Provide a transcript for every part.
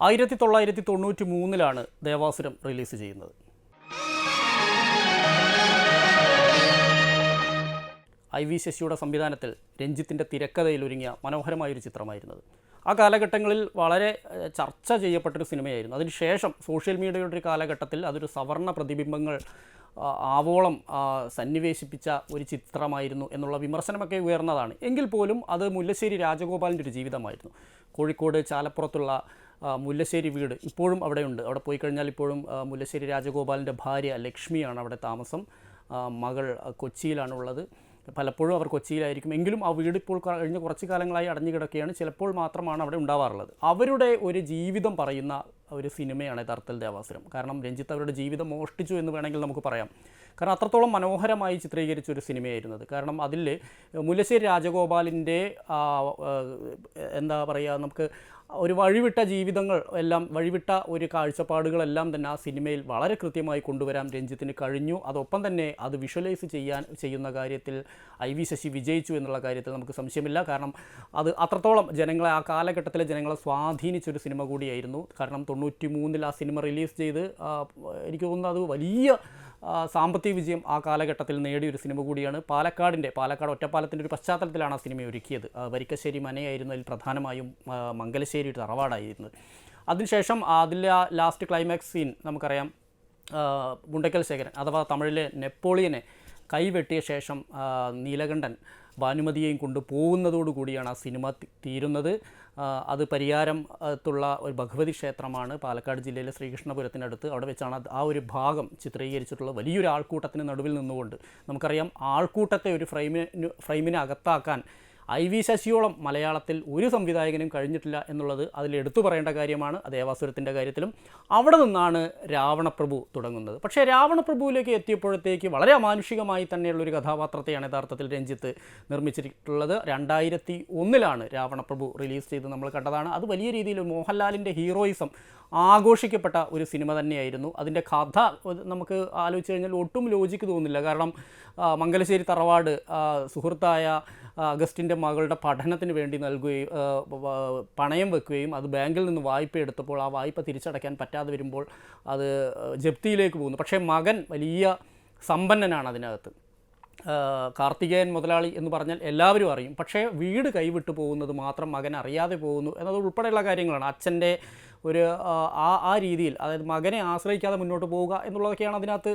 1993 Devasuram release ചെയ്യുന്നത്. IV ശശിയുടെ സംവിധാനത്തിൽ രഞ്ജിത്തിൻ്റെ തിരക്കഥയിൽ ഒരുങ്ങിയ മനോഹരമായൊരു ചിത്രമായിരുന്നത്. ആ കാലഘട്ടങ്ങളിൽ വളരെ ചർച്ച ചെയ്യപ്പെട്ടൊരു സിനിമയായിരുന്നു. അതിനുശേഷം സോഷ്യൽ മീഡിയയുടെ ഒരു കാലഘട്ടത്തിൽ അതൊരു സവർണ്ണ പ്രതിബിംബങ്ങൾ ആവോളം സന്നിവേശിപ്പിച്ച ഒരു ചിത്രമായിരുന്നു എന്നുള്ള വിമർശനമൊക്കെ ഉയർന്നതാണ്. എങ്കിൽ പോലും അത് മുല്ലശ്ശേരി രാജഗോപാലിൻ്റെ ഒരു ജീവിതമായിരുന്നു. കോഴിക്കോട് ചാലപ്പുറത്തുള്ള മുല്ലശ്ശേരി വീട് ഇപ്പോഴും അവിടെയുണ്ട്. അവിടെ പോയി കഴിഞ്ഞാൽ ഇപ്പോഴും മുല്ലശ്ശേരി രാജഗോപാലിൻ്റെ ഭാര്യ ലക്ഷ്മിയാണ് അവിടെ താമസം. മകൾ കൊച്ചിയിലാണുള്ളത്. പലപ്പോഴും അവർ കൊച്ചിയിലായിരിക്കും. എങ്കിലും ആ വീട് ഇപ്പോൾ കഴിഞ്ഞ കുറച്ച് കാലങ്ങളായി അടഞ്ഞു കിടക്കുകയാണ്. ചിലപ്പോൾ മാത്രമാണ് അവിടെ ഉണ്ടാവാറുള്ളത്. അവരുടെ ഒരു ജീവിതം പറയുന്ന ഒരു സിനിമയാണ് യഥാർത്ഥത്തിൽ ദേവാസുരം. കാരണം രഞ്ജിത്ത് അവരുടെ ജീവിതം മോഷ്ടിച്ചു എന്ന് വേണമെങ്കിൽ നമുക്ക് പറയാം. കാരണം അത്രത്തോളം മനോഹരമായി ചിത്രീകരിച്ച ഒരു സിനിമയായിരുന്നത്. കാരണം അതിൽ മുല്ലശ്ശേരി രാജഗോപാലിൻ്റെ എന്താ പറയുക, നമുക്ക് ഒരു വഴിവിട്ട ജീവിതങ്ങൾ എല്ലാം, വഴിവിട്ട ഒരു കാഴ്ചപ്പാടുകളെല്ലാം തന്നെ ആ സിനിമയിൽ വളരെ കൃത്യമായി കൊണ്ടുവരാൻ രഞ്ജിത്തിന് കഴിഞ്ഞു. അതൊപ്പം തന്നെ അത് വിഷ്വലൈസ് ചെയ്യുന്ന കാര്യത്തിൽ IV ശശി വിജയിച്ചു എന്നുള്ള കാര്യത്തിൽ നമുക്ക് സംശയമില്ല. കാരണം അത് അത്രത്തോളം ജനങ്ങളെ, ആ കാലഘട്ടത്തിലെ ജനങ്ങളെ സ്വാധീനിച്ചൊരു സിനിമ കൂടിയായിരുന്നു. കാരണം 93 ആ സിനിമ റിലീസ് ചെയ്ത് എനിക്ക് തോന്നുന്നു അത് വലിയ സാമ്പത്തിക വിജയം ആ കാലഘട്ടത്തിൽ നേടിയൊരു സിനിമ കൂടിയാണ്. പാലക്കാട് ഒറ്റപ്പാലത്തിൻ്റെ ഒരു പശ്ചാത്തലത്തിലാണ് ആ സിനിമ ഒരുക്കിയത്. വരിക്കശ്ശേരി മനയായിരുന്നു അതിൽ പ്രധാനമായും, മംഗലശ്ശേരി തറവാടായിരുന്നത്. അതിനുശേഷം അതിലെ ആ ലാസ്റ്റ് ക്ലൈമാക്സ് സീൻ നമുക്കറിയാം. ഗുണ്ടക്കൽ ശേഖരൻ അഥവാ തമിഴിലെ നെപ്പോളിയനെ കൈവെട്ടിയ ശേഷം നീലകണ്ഠൻ ഭാനുമതിയെയും കൊണ്ട് പോകുന്നതോടുകൂടിയാണ് ആ സിനിമ തീരുന്നത്. അത് പരിയാരത്തുള്ള ഒരു ഭഗവതി ക്ഷേത്രമാണ്, പാലക്കാട് ജില്ലയിലെ ശ്രീകൃഷ്ണപുരത്തിനടുത്ത്. അവിടെ വെച്ചാണ് ആ ഒരു ഭാഗം ചിത്രീകരിച്ചിട്ടുള്ള. വലിയൊരു ആൾക്കൂട്ടത്തിന് നടുവിൽ നിന്നുകൊണ്ട് നമുക്കറിയാം, ആൾക്കൂട്ടത്തെ ഒരു ഫ്രെയിമിനെ അകത്താക്കാൻ IV ശശിയോളം മലയാളത്തിൽ ഒരു സംവിധായകനും കഴിഞ്ഞിട്ടില്ല എന്നുള്ളത് അതിൽ എടുത്തു പറയേണ്ട കാര്യമാണ്. ദേവാസുരത്തിൻ്റെ കാര്യത്തിലും അവിടെ നിന്നാണ് രാവണപ്രഭു തുടങ്ങുന്നത്. പക്ഷേ രാവണപ്രഭുവിലേക്ക് എത്തിയപ്പോഴത്തേക്ക് വളരെ അമാനുഷികമായി തന്നെയുള്ളൊരു കഥാപാത്രത്തെയാണ് യഥാർത്ഥത്തിൽ രഞ്ജിത്ത് നിർമ്മിച്ചിട്ടുള്ളത്. 2001 രാവണപ്രഭു റിലീസ് ചെയ്ത് നമ്മൾ കണ്ടതാണ്. അത് വലിയ രീതിയിൽ മോഹൻലാലിൻ്റെ ഹീറോയിസം ആഘോഷിക്കപ്പെട്ട ഒരു സിനിമ തന്നെയായിരുന്നു. അതിൻ്റെ കഥ നമുക്ക് ആലോചിച്ച് കഴിഞ്ഞാൽ ഒട്ടും ലോജിക്ക് തോന്നുന്നില്ല. കാരണം മംഗലശ്ശേരി തറവാട് സുഹൃത്തായ അഗസ്റ്റിൻ്റെ മകളുടെ പഠനത്തിന് വേണ്ടി പണയം വെക്കുകയും അത് ബാങ്കിൽ നിന്ന് വായ്പ എടുത്തപ്പോൾ ആ വായ്പ തിരിച്ചടയ്ക്കാൻ പറ്റാതെ വരുമ്പോൾ അത് ജപ്തിയിലേക്ക് പോകുന്നു. പക്ഷേ മകൻ വലിയ സമ്പന്നനാണ് അതിനകത്ത്. കാർത്തികേയൻ മുതലാളി എന്ന് പറഞ്ഞാൽ എല്ലാവരും അറിയും. പക്ഷേ വീട് കൈവിട്ടു പോകുന്നത് മാത്രം മകൻ അറിയാതെ പോകുന്നു എന്നത് ഉൾപ്പെടെയുള്ള കാര്യങ്ങളാണ്. അച്ഛൻ്റെ ഒരു ആ രീതിയിൽ, അതായത് മകനെ ആശ്രയിക്കാതെ മുന്നോട്ട് പോവുക എന്നുള്ളതൊക്കെയാണ് അതിനകത്ത്.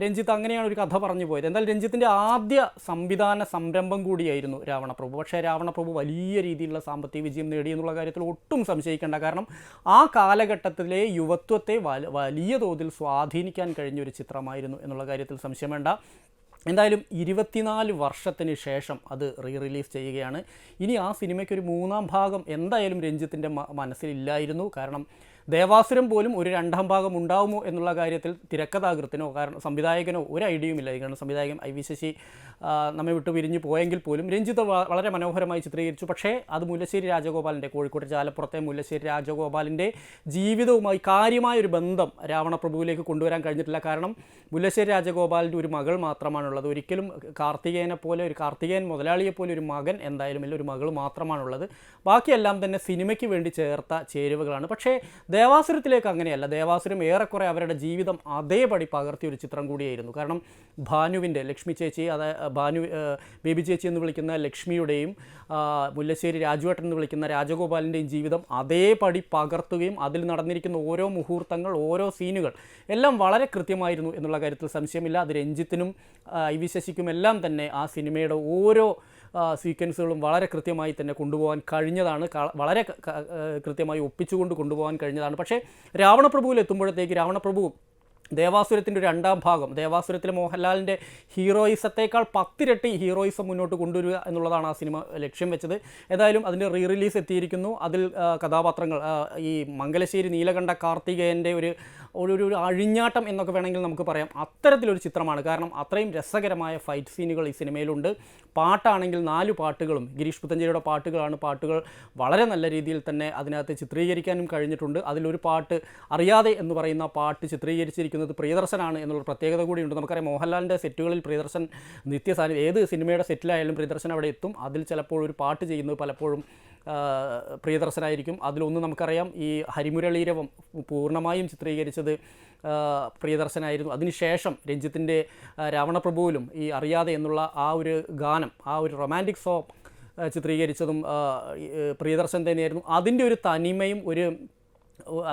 രഞ്ജിത്ത് അങ്ങനെയാണ് ഒരു കഥ പറഞ്ഞു പോയത്. എന്തായാലും രഞ്ജിത്തിൻ്റെ ആദ്യ സംവിധാന സംരംഭം കൂടിയായിരുന്നു രാവണപ്രഭു. പക്ഷേ രാവണപ്രഭു വലിയ രീതിയിലുള്ള സാമ്പത്തിക വിജയം നേടി എന്നുള്ള കാര്യത്തിൽ ഒട്ടും സംശയിക്കേണ്ട. കാരണം ആ കാലഘട്ടത്തിലെ യുവത്വത്തെ വലിയ തോതിൽ സ്വാധീനിക്കാൻ കഴിഞ്ഞൊരു ചിത്രമായിരുന്നു എന്നുള്ള കാര്യത്തിൽ സംശയം വേണ്ട. എന്തായാലും 24 വർഷത്തിന് ശേഷം അത് റിലീസ് ചെയ്യുകയാണ്. ഇനി ആ സിനിമയ്ക്കൊരു 3ാം ഭാഗം എന്തായാലും രഞ്ജിത്തിൻ്റെ മനസ്സിലില്ലായിരുന്നു. കാരണം ദേവാസുരം പോലും ഒരു 2ാം ഭാഗം ഉണ്ടാവുമോ എന്നുള്ള കാര്യത്തിൽ തിരക്കഥാകൃത്തിനോ സംവിധായകനോ ഒരു ഐഡിയയുമില്ല. കാരണം സംവിധായകൻ IV ശശി നമ്മെ വിട്ടു പിരിഞ്ഞു പോയെങ്കിൽ പോലും രഞ്ജിത്ത് വളരെ മനോഹരമായി ചിത്രീകരിച്ചു. പക്ഷേ അത് മുല്ലശ്ശേരി രാജഗോപാലിൻ്റെ, കോഴിക്കോട് ചാലപ്പുറത്തെ മുല്ലശ്ശേരി രാജഗോപാലിൻ്റെ ജീവിതവുമായി കാര്യമായൊരു ബന്ധം രാവണപ്രഭുവിലേക്ക് കൊണ്ടുവരാൻ കഴിഞ്ഞിട്ടില്ല. കാരണം മുല്ലശ്ശേരി രാജഗോപാലിൻ്റെ ഒരു മകൾ മാത്രമാണുള്ളത്. ഒരിക്കലും കാർത്തികേയൻ മുതലാളിയെപ്പോലെ ഒരു മകൻ എന്തായാലും ഇല്ല, ഒരു മകൾ മാത്രമാണുള്ളത്. ബാക്കിയെല്ലാം തന്നെ സിനിമയ്ക്ക് വേണ്ടി ചേർത്ത ചേരുവകളാണ്. പക്ഷേ ദേവാസുരത്തിലേക്ക് അങ്ങനെയല്ല. ദേവാസുരം ഏറെക്കുറെ അവരുടെ ജീവിതം അതേപടി പകർത്തിയൊരു ചിത്രം കൂടിയായിരുന്നു. കാരണം ഭാനുവിൻ്റെ, ലക്ഷ്മി ചേച്ചി, ബേബി ചേച്ചി എന്ന് വിളിക്കുന്ന ലക്ഷ്മിയുടെയും മുല്ലശ്ശേരി രാജുവേട്ടൻ എന്ന് വിളിക്കുന്ന രാജഗോപാലിൻ്റെയും ജീവിതം അതേപടി പകർത്തുകയും അതിൽ നടന്നിരിക്കുന്ന ഓരോ മുഹൂർത്തങ്ങൾ, ഓരോ സീനുകൾ എല്ലാം വളരെ കൃത്യമായിരുന്നു എന്നുള്ള കാര്യത്തിൽ സംശയമില്ല. അത് രഞ്ജിത്തിനും IV ശശിക്കും എല്ലാം തന്നെ ആ സിനിമയുടെ ഓരോ സീക്വൻസുകളും വളരെ കൃത്യമായി തന്നെ കൊണ്ടുപോകാൻ കഴിഞ്ഞതാണ്. വളരെ കൃത്യമായി ഒപ്പിച്ചുകൊണ്ട് കൊണ്ടുപോകാൻ കഴിഞ്ഞതാണ്. പക്ഷേ രാവണപ്രഭുവിൽ എത്തുമ്പോഴത്തേക്ക് രാവണപ്രഭു ദേവാസുരത്തിൻ്റെ ഒരു 2ാം ഭാഗം, ദേവാസുരത്തിലെ മോഹൻലാലിൻ്റെ ഹീറോയിസത്തേക്കാൾ 10 ഇരട്ടി ഹീറോയിസം മുന്നോട്ട് കൊണ്ടുവരിക എന്നുള്ളതാണ് ആ സിനിമ ലക്ഷ്യം വെച്ചത്. ഏതായാലും അതിൻ്റെ റിലീസ് എത്തിയിരിക്കുന്നു. അതിൽ കഥാപാത്രങ്ങൾ ഈ മംഗലശ്ശേരി നീലകണ്ഠ കാർത്തികേയൻ്റെ ഒരു അഴിഞ്ഞാട്ടം എന്നൊക്കെ വേണമെങ്കിൽ നമുക്ക് പറയാം. അത്തരത്തിലൊരു ചിത്രമാണ്. കാരണം അത്രയും രസകരമായ ഫൈറ്റ് സീനുകൾ ഈ സിനിമയിലുണ്ട്. പാട്ടാണെങ്കിൽ 4 പാട്ടുകളും ഗിരീഷ് പുത്തഞ്ചേരിയുടെ പാട്ടുകൾ വളരെ നല്ല രീതിയിൽ തന്നെ അതിനകത്ത് ചിത്രീകരിക്കാനും കഴിഞ്ഞിട്ടുണ്ട്. അതിലൊരു പാട്ട് അറിയാതെ എന്ന് പറയുന്ന പാട്ട് ചിത്രീകരിച്ചിരിക്കുന്നത് പ്രിയദർശനാണ് എന്നുള്ള പ്രത്യേകത കൂടിയുണ്ട്. നമുക്കറിയാം മോഹൻലാലിൻ്റെ സെറ്റുകളിൽ പ്രിയദർശൻ ഏത് സിനിമയുടെ സെറ്റിലായാലും പ്രിയദർശൻ അവിടെ എത്തും. അതിൽ ചിലപ്പോൾ ഒരു പാട്ട് ചെയ്യുന്നത് പലപ്പോഴും പ്രിയദർശനായിരിക്കും. അതിലൊന്ന് നമുക്കറിയാം, ഈ ഹരിമുരളീരവം പൂർണ്ണമായും ചിത്രീകരിച്ചത് പ്രിയദർശനായിരുന്നു. അതിനുശേഷം രഞ്ജിത്തിൻ്റെ രാവണപ്രഭുവിലും ഈ അറിയാതെ എന്നുള്ള ആ ഒരു ഗാനം, ആ ഒരു റൊമാൻറ്റിക് സോങ് ചിത്രീകരിച്ചതും പ്രിയദർശൻ തന്നെയായിരുന്നു. അതിൻ്റെ ഒരു തനിമയും ഒരു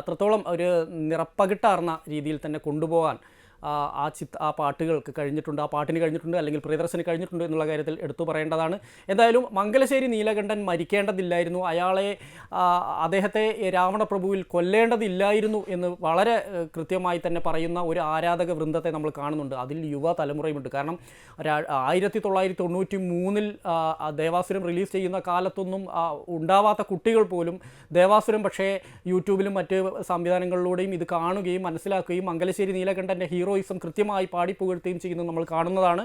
അത്രത്തോളം ഒരു നിറപ്പകിട്ടാർന്ന രീതിയിൽ തന്നെ കൊണ്ടുപോകാൻ ആ പാട്ടുകൾക്ക് കഴിഞ്ഞിട്ടുണ്ട്, ആ പാട്ടിന് കഴിഞ്ഞിട്ടുണ്ട്, അല്ലെങ്കിൽ പ്രിയദർശന് കഴിഞ്ഞിട്ടുണ്ട് എന്നുള്ള കാര്യത്തിൽ എടുത്തു പറയേണ്ടതാണ്. എന്തായാലും മംഗലശ്ശേരി നീലകണ്ഠൻ മരിക്കേണ്ടതില്ലായിരുന്നു, അദ്ദേഹത്തെ രാവണപ്രഭുവിൽ കൊല്ലേണ്ടതില്ലായിരുന്നു എന്ന് വളരെ കൃത്യമായി തന്നെ പറയുന്ന ഒരു ആരാധക വൃന്ദത്തെ നമ്മൾ കാണുന്നുണ്ട്. അതിൽ യുവ തലമുറയുമുണ്ട്. കാരണം 1993 ദേവാസുരം റിലീസ് ചെയ്യുന്ന കാലത്തൊന്നും ഉണ്ടാവാത്ത കുട്ടികൾ പോലും ദേവാസുരം പക്ഷേ യൂട്യൂബിലും മറ്റ് സംവിധാനങ്ങളിലൂടെയും ഇത് കാണുകയും മനസ്സിലാക്കുകയും മംഗലശ്ശേരി നീലകണ്ഠൻ്റെ ഹീറോയിസം കൃത്യമായി പാടിപ്പുകഴ്ത്തുകയും ചെയ്യുന്നത് നമ്മൾ കാണുന്നതാണ്.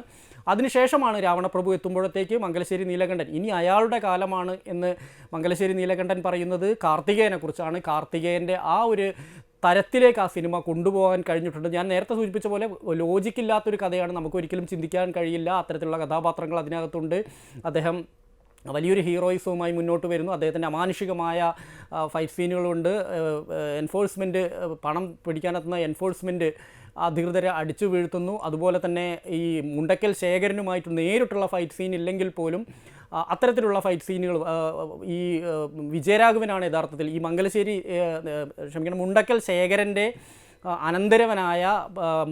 അതിനുശേഷമാണ് രാവണപ്രഭു എത്തുമ്പോഴത്തേക്ക് മംഗലശ്ശേരി നീലകണ്ഠൻ ഇനി അയാളുടെ കാലമാണ് എന്ന് മംഗലശ്ശേരി നീലകണ്ഠൻ പറയുന്നത് കാർത്തികേയനെക്കുറിച്ചാണ്. കാർത്തികേയൻ്റെ ആ ഒരു തരത്തിലേക്ക് ആ സിനിമ കൊണ്ടുപോകാൻ കഴിഞ്ഞിട്ടുണ്ട്. ഞാൻ നേരത്തെ സൂചിപ്പിച്ച പോലെ ലോജിക്കില്ലാത്തൊരു കഥയാണ്, നമുക്കൊരിക്കലും ചിന്തിക്കാൻ കഴിയില്ല. അത്തരത്തിലുള്ള കഥാപാത്രങ്ങൾ അതിനകത്തുണ്ട്. അദ്ദേഹം വലിയൊരു ഹീറോയിസവുമായി മുന്നോട്ട് വരുന്നു. അദ്ദേഹത്തിൻ്റെ അമാനുഷികമായ ഫൈറ്റ് സീനുകളുണ്ട്. എൻഫോഴ്സ്മെൻറ്റ്, പണം പിടിക്കാനെത്തുന്ന എൻഫോഴ്സ്മെൻറ്റ് അധികൃതരെ അടിച്ചു വീഴ്ത്തുന്നു. അതുപോലെ തന്നെ ഈ മുണ്ടക്കൽ ശേഖരനുമായിട്ട് നേരിട്ടുള്ള ഫൈറ്റ് സീൻ ഇല്ലെങ്കിൽ പോലും അത്തരത്തിലുള്ള ഫൈറ്റ് സീനുകൾ ഈ വിജയരാഘവനാണ് യഥാർത്ഥത്തിൽ ഈ മുണ്ടക്കൽ ശേഖരൻ്റെ അനന്തരവനായ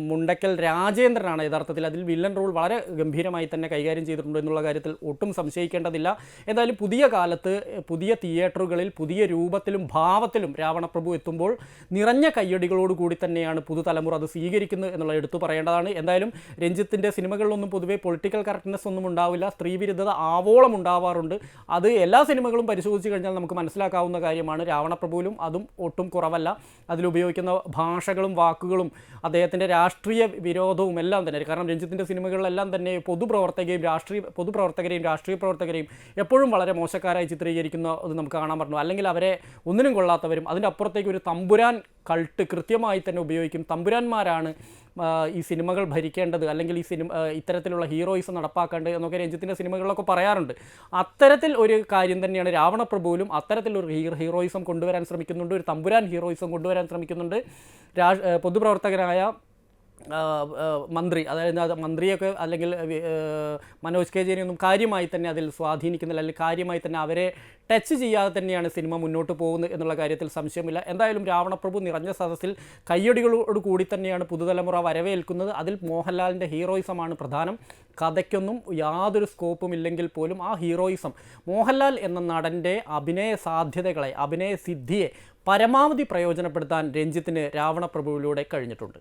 മുണ്ടക്കൽ രാജേന്ദ്രനാണ് യഥാർത്ഥത്തിൽ അതിൽ വില്ലൻ റോൾ വളരെ ഗംഭീരമായി തന്നെ കൈകാര്യം ചെയ്തിട്ടുണ്ട് എന്നുള്ള കാര്യത്തിൽ ഒട്ടും സംശയിക്കേണ്ടതില്ല. എന്തായാലും പുതിയ കാലത്ത് പുതിയ തിയേറ്ററുകളിൽ പുതിയ രൂപത്തിലും ഭാവത്തിലും രാവണപ്രഭു എത്തുമ്പോൾ നിറഞ്ഞ കയ്യടികളോടുകൂടി തന്നെയാണ് പുതുതലമുറ അത് സ്വീകരിക്കുന്നത് എന്നുള്ളത് എടുത്തു പറയേണ്ടതാണ്. എന്തായാലും രഞ്ജിത്തിൻ്റെ സിനിമകളിലൊന്നും പൊതുവെ പൊളിറ്റിക്കൽ കറക്റ്റ്നെസ് ഒന്നും ഉണ്ടാവില്ല, സ്ത്രീവിരുദ്ധത ആവോളം ഉണ്ടാവാറുണ്ട്. അത് എല്ലാ സിനിമകളും പരിശോധിച്ച് കഴിഞ്ഞാൽ നമുക്ക് മനസ്സിലാക്കാവുന്ന കാര്യമാണ്. രാവണപ്രഭുവിലും അതും ഒട്ടും കുറവല്ല. അതിലുപയോഗിക്കുന്ന ഭാഷകളും വാക്കുകളും അദ്ദേഹത്തിൻ്റെ രാഷ്ട്രീയ വിരോധവും എല്ലാം തന്നെ, കാരണം രഞ്ജിത്തിൻ്റെ സിനിമകളിലെല്ലാം തന്നെ പൊതുപ്രവർത്തകരെയും രാഷ്ട്രീയ പ്രവർത്തകരെയും എപ്പോഴും വളരെ മോശക്കാരായി ചിത്രീകരിക്കുന്ന അത് നമുക്ക് കാണാൻ പറ്റുന്നു. അല്ലെങ്കിൽ അവരെ ഒന്നിനും കൊള്ളാത്തവരും, അതിൻ്റെ അപ്പുറത്തേക്ക് ഒരു തമ്പുരാൻ കൾട്ട് കൃത്യമായി തന്നെ ഉപയോഗിക്കും. തമ്പുരാന്മാരാണ് ഈ സിനിമകൾ ഭരിക്കേണ്ടത്, അല്ലെങ്കിൽ ഈ ഇത്തരത്തിലുള്ള ഹീറോയിസം നടപ്പാക്കേണ്ടത് എന്നൊക്കെ രഞ്ജിത്തിൻ്റെ സിനിമകളിലൊക്കെ പറയാറുണ്ട്. അത്തരത്തിൽ ഒരു കാര്യം തന്നെയാണ് രാവണപ്രഭുവിലും. അത്തരത്തിലൊരു ഹീറോയിസം കൊണ്ടുവരാൻ ശ്രമിക്കുന്നുണ്ട്, ഒരു തമ്പുരാൻ ഹീറോയിസം കൊണ്ടുവരാൻ ശ്രമിക്കുന്നുണ്ട്. പൊതുപ്രവർത്തകനായ മന്ത്രി, അതായത് മന്ത്രിയൊക്കെ അല്ലെങ്കിൽ മനോജ് കെ ജെനെയൊന്നും കാര്യമായി തന്നെ അതിൽ സ്വാധീനിക്കുന്നില്ല, അല്ലെങ്കിൽ കാര്യമായി തന്നെ അവരെ ടച്ച് ചെയ്യാതെ തന്നെയാണ് സിനിമ മുന്നോട്ട് പോകുന്നത് എന്നുള്ള കാര്യത്തിൽ സംശയമില്ല. എന്തായാലും രാവണപ്രഭു നിറഞ്ഞ സദസ്സിൽ കയ്യടികളോട് കൂടി തന്നെയാണ് പുതുതലമുറ വരവേൽക്കുന്നത്. അതിൽ മോഹൻലാലിൻ്റെ ഹീറോയിസമാണ് പ്രധാനം. കഥയ്ക്കൊന്നും യാതൊരു സ്കോപ്പും ഇല്ലെങ്കിൽ പോലും ആ ഹീറോയിസം, മോഹൻലാൽ എന്ന നടൻ്റെ അഭിനയ സാധ്യതകളെ, അഭിനയ സിദ്ധിയെ പരമാവധി പ്രയോജനപ്പെടുത്താൻ രഞ്ജിത്തിന് രാവണപ്രഭുവിലൂടെ കഴിഞ്ഞിട്ടുണ്ട്.